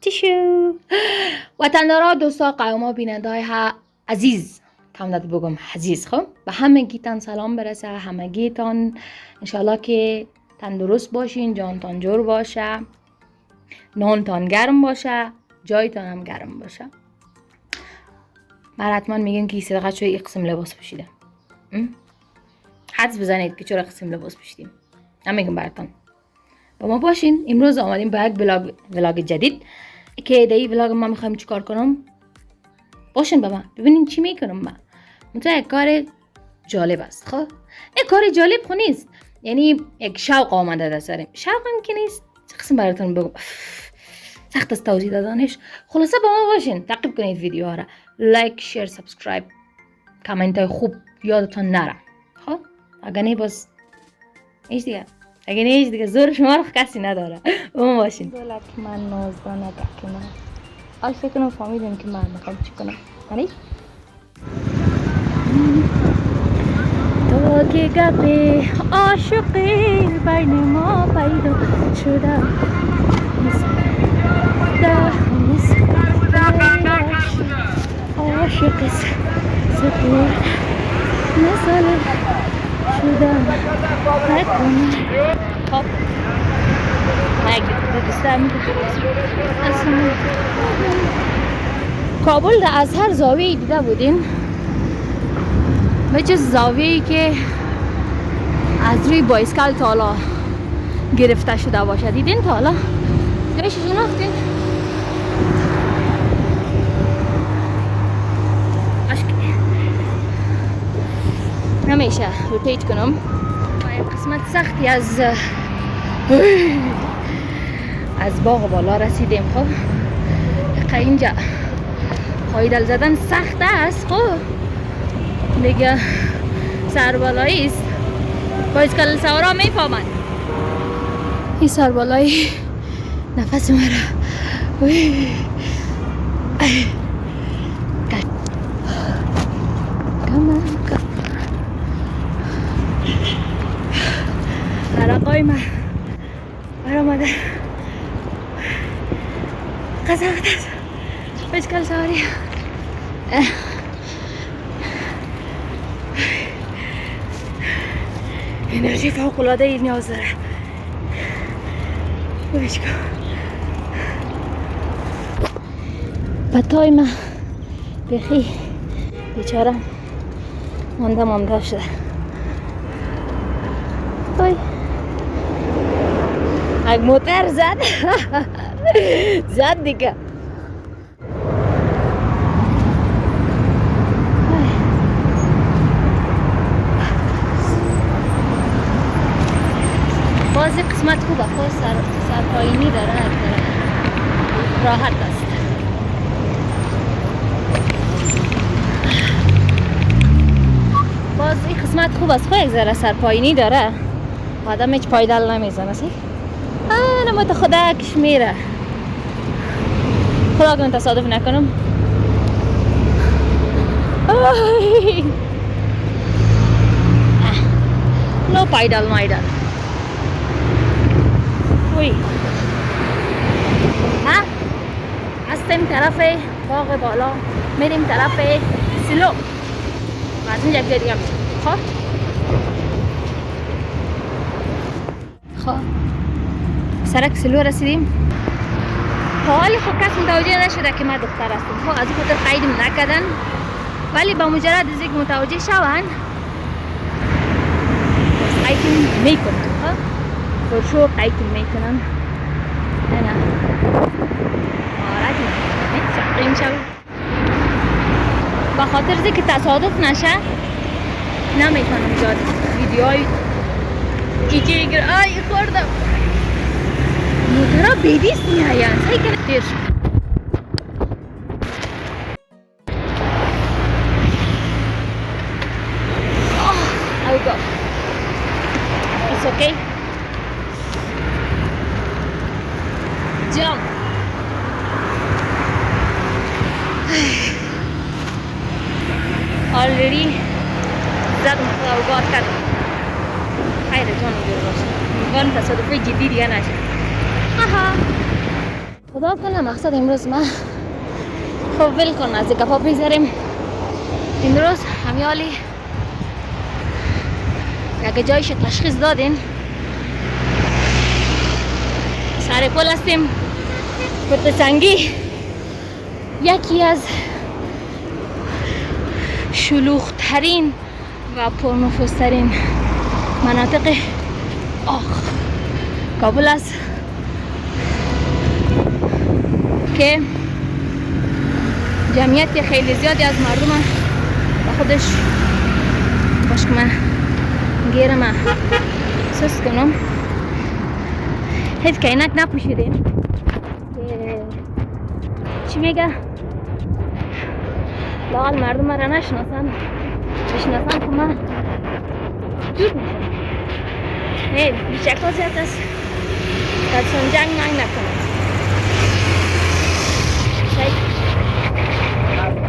تیشو وطندارا دوستا قیوما بیننده های عزیز کم نداد بگم عزیز خب به همگیتان سلام برسه همگیتان انشالله که تندرست باشین جانتان جور باشه نانتان گرم باشه جایتان هم گرم باشه من حتما میگن که صدقه چوی یک قسم لباس پوشیده حدس بزنید که چرا قسم لباس پوشیدیم نمیگم براتون با ما باشین. امروز آمدیم با یک ولاگ جدید که در این ولاگ ما میخوایم چیکار کنم باشین با من ببینین چی میکنم من مثلا یک کار جالب است. خب یک کار جالب خو نیست یعنی یک شوق آمده در سرم شوق هم که نیست قسم براتون بگم سخت است توضیح دادنش. خلاصه با ما باشین تعقیب کنید ویدیوها را لایک شیر سابسکرایب کامنت های خوب یادتون نره. خب اگه نه باز ایش دیگه اگه نه ایش دیگه زور شما رو کسی نداره با ما باشین. دولت که من نازدانه که من آج فکر کنم فهمیدیم که من میخوام چی کنم یعنی تو که گپ عاشقی بین ما پیدا شده عاشق سکون مثل شده نکنه. خب کابل از هر زاویه دیده بودیم به جز زاویه‌ای که از روی بایسکل تا حالا گرفته شده باشه دیدین تا حالا جایش شناختین همیشه روتیت کنم با قسمت سختی از باغ بالا رسیدیم. خب اینجا پایدل زدن سخت است خب دیگه سربالایی است بایسکل سوارا میفهمن این سربالایی نفس مرا عرقای من برآمده قضاوت است بایسکل سواری انرژی فوق العاده ای نیاز داره ببینش کن پتای من بخی بیچاره مانده شده وای یک موتر زد دیگه بازی قسمت خوبه خود سرپایینی داره راحت است. بازی قسمت خوب است خود یک ذره سرپایینی داره آدم هیچ پایدل نمیزنه نما تا خودکش میره خدا کنه تصادف نکنم نو پایدل مایدل وی هستیم طرف باغ بالا میریم طرف سلو و از اینجا دیگه خب سرک سلو رسیدیم حالی خب کس متوجه نشده که ما دختر هستیم خب از این خاطر قیدم نکردن ولی با مجرد از اینکه متوجه شوند قیدم میکنن فرشو قیدم میکنن نه آرادی نمیشه شوی با خاطر که تصادف نشه نمیتونم زیاد ویدیوهای کیکی گر آی خوردم موترها بیدیست میاین سعی کنه دیر شد I will go. It's okay. Jump. Already زد متوقعات کرد خیر جانم جور باشه امیدوارم تصادفی جدی دیگه نشه خدا کنه مقصد امروز ما خب ول کن از گپا بگذاریم. امروز همیالی یک جایش تشخیص دادین سر پل هستیم. پل سنگی یکی از شلوغ‌ترین و پرنفوذترین مناطق کابل است که جمعیت خیلی زیادی از مردم با خودش باش که من گیرم سوس کنم. هیچ که اینک نپوشیدیم که چی میگه لاغل مردم را نشناسن بشناسن که من دور میشم. نه بیشکل زیاد است دستان جنگ نکنم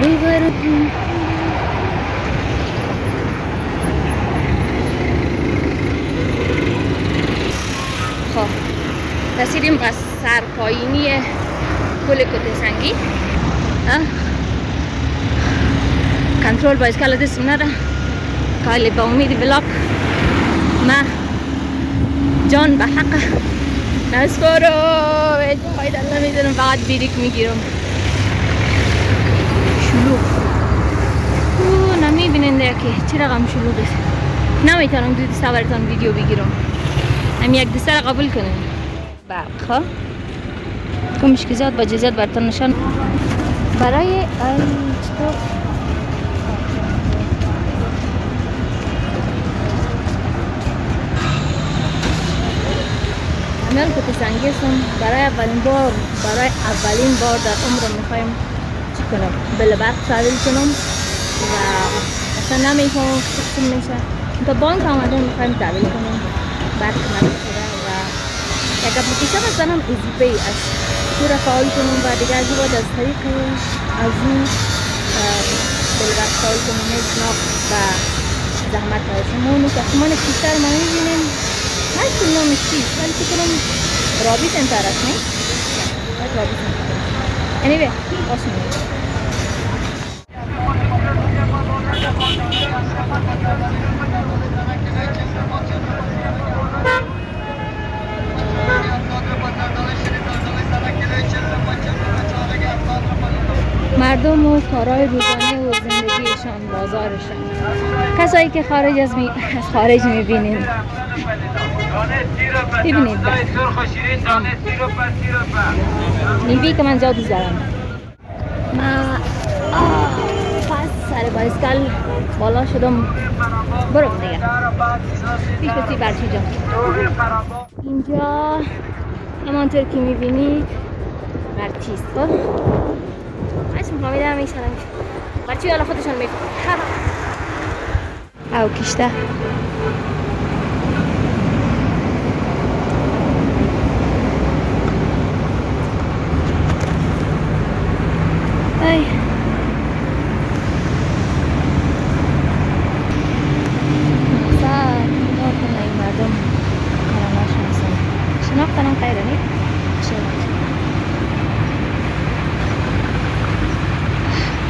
بیبرتون. خب رسیدیم به سرپایینی پل کت سنگی. کنترل بایسکل دستم نده کالی با امید ولاگ ما جان به حق نسپارم. فایده نمیدونم فقط بیریک میگیرم. شلوغ نمیبینین که چه رقم شلوغ است. نمیتونم دو دسته براتون ویدیو بگیرم. هم یک دسته را قبول کنیم. خب کمش که زیاد با جزیات براتون نشان برای چطور همیان کت سنگی هستم. برای اولین بار در عمرم میخوایم چی کنم بلبرق تحویل کنم و اصلا نمیفهمم چی میشه. تا بانک آمده میخوایم تحویل کنم برق نمیشه و یک اپلیکیشن بزنم ایزی پی است تو را فعال کنم و دیگه از باید از طریق از اون بلبرق فعال کنم. هیچ ناف و زحمت هستم. ما اونو ساختمان کشتر ما میبینیم هرچی نامش چیست ولی فکر کنم رابی سنتر است نه؟ باید رابی سنتر است. anyway باشیم مردم و کارهای روزانه و زندگیشان بازارشان کسایی که خارج میبینیم ببینید نیوی که من جا دوست دارم. من پس سر بایسکل بالا شدم برم دیگه پیش بسی برچی جا. اینجا همانطور که میبینید برچیست. خب هرچی فهمیده هم میشنم برچی حالا خودشان میفهم او کشته ای شناختنم خیره نی؟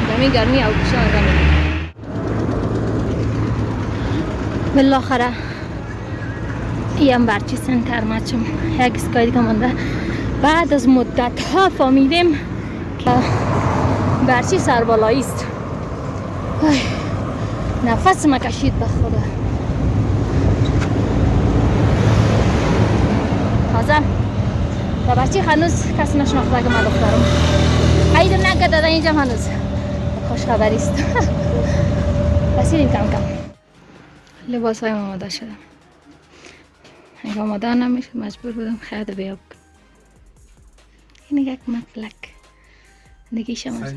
دمی گرمی او کشان دمی بالاخره ایم برچی سنتر مچم یک اسکای دیگه مونده. بعد از مدت ها فهمیدیم که برچی سربالایی است. نفس ما کشید به خدا. تازه و برچی هنوز کسی نشناخته که من دخترم عیدم نگه داده اینجا هنوز خوش خبری است. رسیدیم کم کم. لباس های آماده شدم. اگه آماده نمیشه مجبور بودم خیلی بیاب. این یک مفلک نگیشم از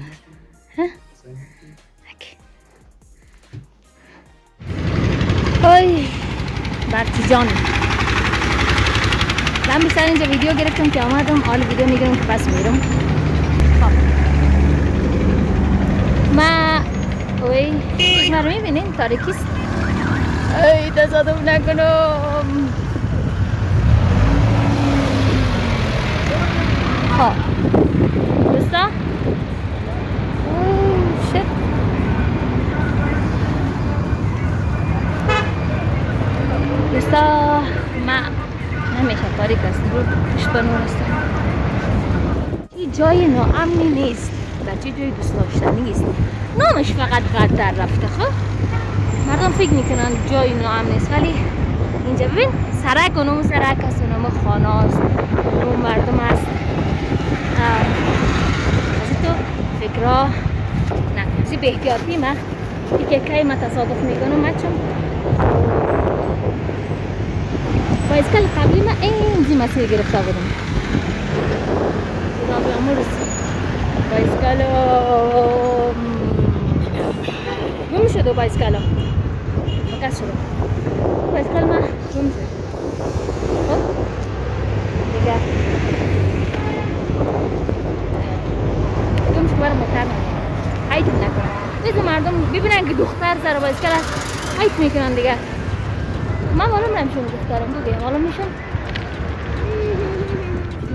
ها؟ اوی برچی جان من بیشتر اینجا ویدیو گرفتم که آمدم حال ویدیو میگیرم که پس میرم. خب ما اوی اینا رو میبینین تاریکیست. ای تصادف نکنم. خب به نور است. این جای ناامنی نیست، بچه جای دوست داشتنی نیست. نامش فقط قد در رفته. خب مردم فکر میکنن جای ناامن نیست، ولی اینجا ببین سرک اونم سرک است، اونم خانه است، اونم مردم است. از تو فکرها نکنم. زی به احتیاطی ما که کی ما تصادف میکنم مچم بایسکل قبلی ما اینجی مسیر گرفته بودم. خدا بیامرز بایسکل گم شد و بایسکل مکس شد. بایسکل ما گم شد. خب دیگه گم شد برای موتر نمیم حیط نکنم. دیگه مردم ببینن که دختر سر بایسکل حیط میکنن دیگه. من معلوم نمیشون دخترم دیگه معلوم میشم.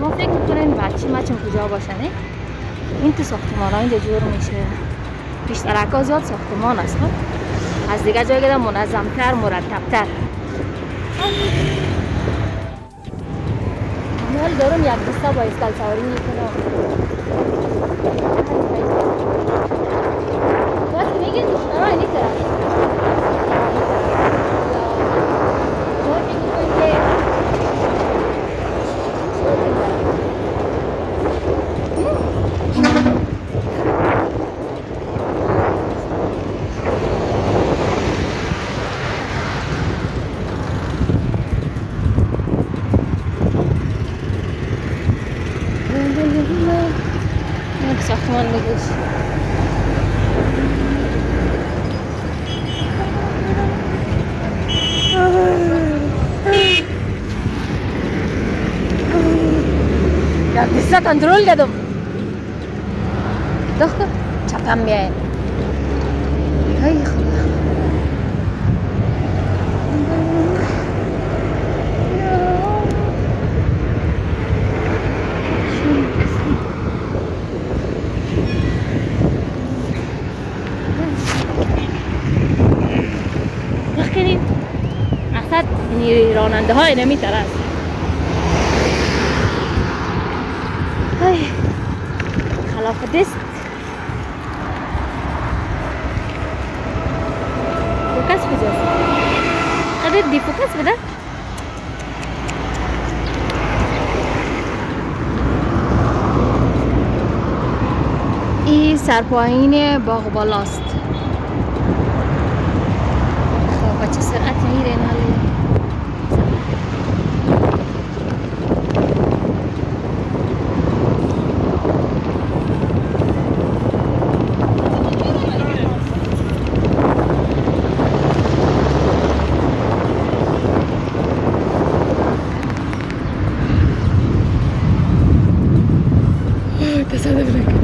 ما فکر میکنین بچه مچم کجا باشن. این تو ساختمان ها اینجا جور میشه. بیشتر اکا زیاد ساختمان است. از دیگه جای گده منظمتر مرتبتر. حال دارم یک دوستا بایسکل سواری میکنم. وقتی میگه دخترها اینی طرف ساختمان بگوش یک دیسته کنترول کردم دختر چپم بیاین. ای خدا بخیرین اصلا راننده های نمیتر است. خلاف دست فوکس کجاست؟ قدر دی فوکس بده. این سرپایین باغ بالاست. خب بچه سرعت میره نالی. تصادف نکن.